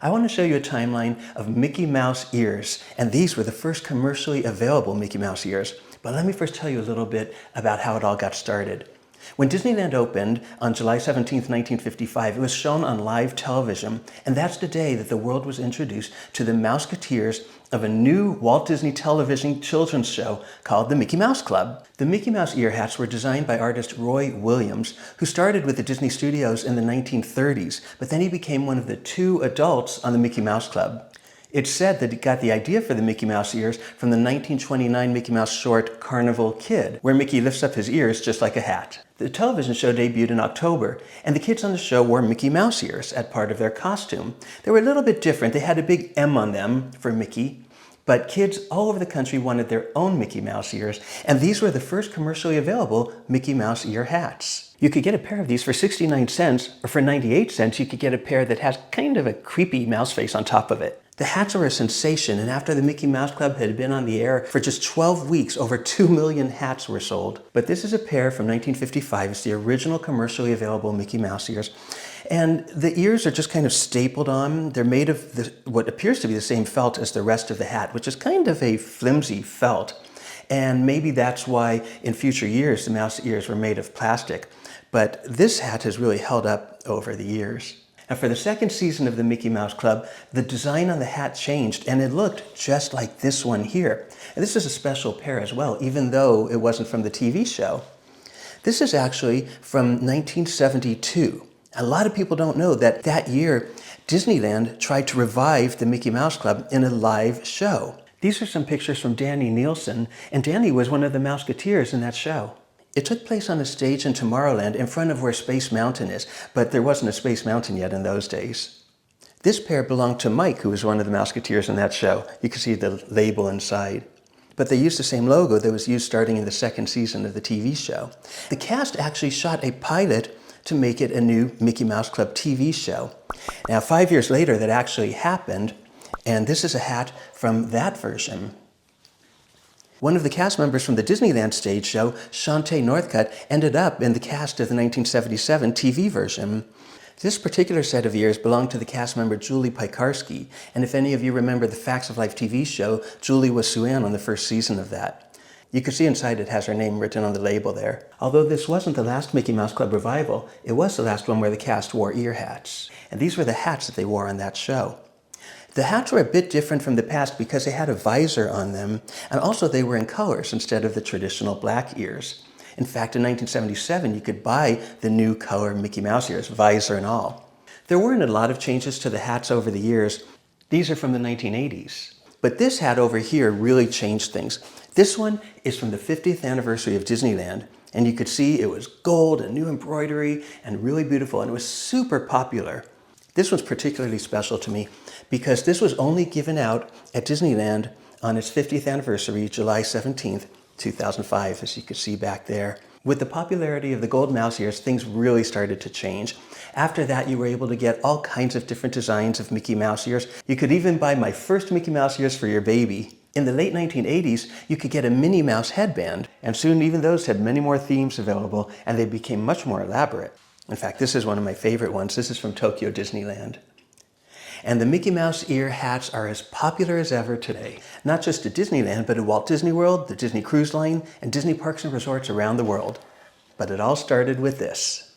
I want to show you a timeline of Mickey Mouse ears, and these were the first commercially available Mickey Mouse ears. But let me first tell you a little bit about how it all got started. When Disneyland opened on July 17, 1955, it was shown on live television, and that's the day that the world was introduced to the Mouseketeers of a new Walt Disney Television children's show called the Mickey Mouse Club. The Mickey Mouse ear hats were designed by artist Roy Williams, who started with the Disney Studios in the 1930s, but then he became one of the two adults on the Mickey Mouse Club. It's said that he got the idea for the Mickey Mouse ears from the 1929 Mickey Mouse short Carnival Kid, where Mickey lifts up his ears just like a hat. The television show debuted in October, and the kids on the show wore Mickey Mouse ears as part of their costume. They were a little bit different. They had a big M on them for Mickey, but kids all over the country wanted their own Mickey Mouse ears, and these were the first commercially available Mickey Mouse ear hats. You could get a pair of these for 69 cents, or for 98 cents you could get a pair that has kind of a creepy mouse face on top of it. The hats were a sensation, and after the Mickey Mouse Club had been on the air for just 12 weeks, over 2 million hats were sold. But this is a pair from 1955. It's the original commercially available Mickey Mouse ears. And the ears are just kind of stapled on. They're made of what appears to be the same felt as the rest of the hat, which is kind of a flimsy felt. And maybe that's why in future years the mouse ears were made of plastic. But this hat has really held up over the years. Now, for the second season of the Mickey Mouse Club, the design on the hat changed, and it looked just like this one here. And this is a special pair as well, even though it wasn't from the TV show. This is actually from 1972. A lot of people don't know that that year, Disneyland tried to revive the Mickey Mouse Club in a live show. These are some pictures from Danny Nielsen, and Danny was one of the Mouseketeers in that show. It took place on a stage in Tomorrowland in front of where Space Mountain is, but there wasn't a Space Mountain yet in those days. This pair belonged to Mike, who was one of the Mouseketeers in that show. You can see the label inside. But they used the same logo that was used starting in the second season of the TV show. The cast actually shot a pilot to make it a new Mickey Mouse Club TV show. Now, 5 years later, that actually happened, and this is a hat from that version. One of the cast members from the Disneyland stage show, Shantae Northcutt, ended up in the cast of the 1977 TV version. This particular set of ears belonged to the cast member Julie Piekarski, and if any of you remember the Facts of Life TV show, Julie was Sue-Ann on the first season of that. You can see inside it has her name written on the label there. Although this wasn't the last Mickey Mouse Club revival, it was the last one where the cast wore ear hats. And these were the hats that they wore on that show. The hats were a bit different from the past because they had a visor on them, and also they were in colors instead of the traditional black ears. In fact, in 1977, you could buy the new color Mickey Mouse ears, visor and all. There weren't a lot of changes to the hats over the years. These are from the 1980s. But this hat over here really changed things. This one is from the 50th anniversary of Disneyland, and you could see it was gold and new embroidery and really beautiful, and it was super popular. This one's particularly special to me because this was only given out at Disneyland on its 50th anniversary, July 17th, 2005, as you can see back there. With the popularity of the gold mouse ears, things really started to change. After that, you were able to get all kinds of different designs of Mickey Mouse ears. You could even buy my first Mickey Mouse ears for your baby. In the late 1980s, you could get a Minnie Mouse headband, and soon even those had many more themes available, and they became much more elaborate. In fact, this is one of my favorite ones. This is from Tokyo Disneyland. And the Mickey Mouse ear hats are as popular as ever today, not just at Disneyland, but at Walt Disney World, the Disney Cruise Line, and Disney parks and resorts around the world. But it all started with this.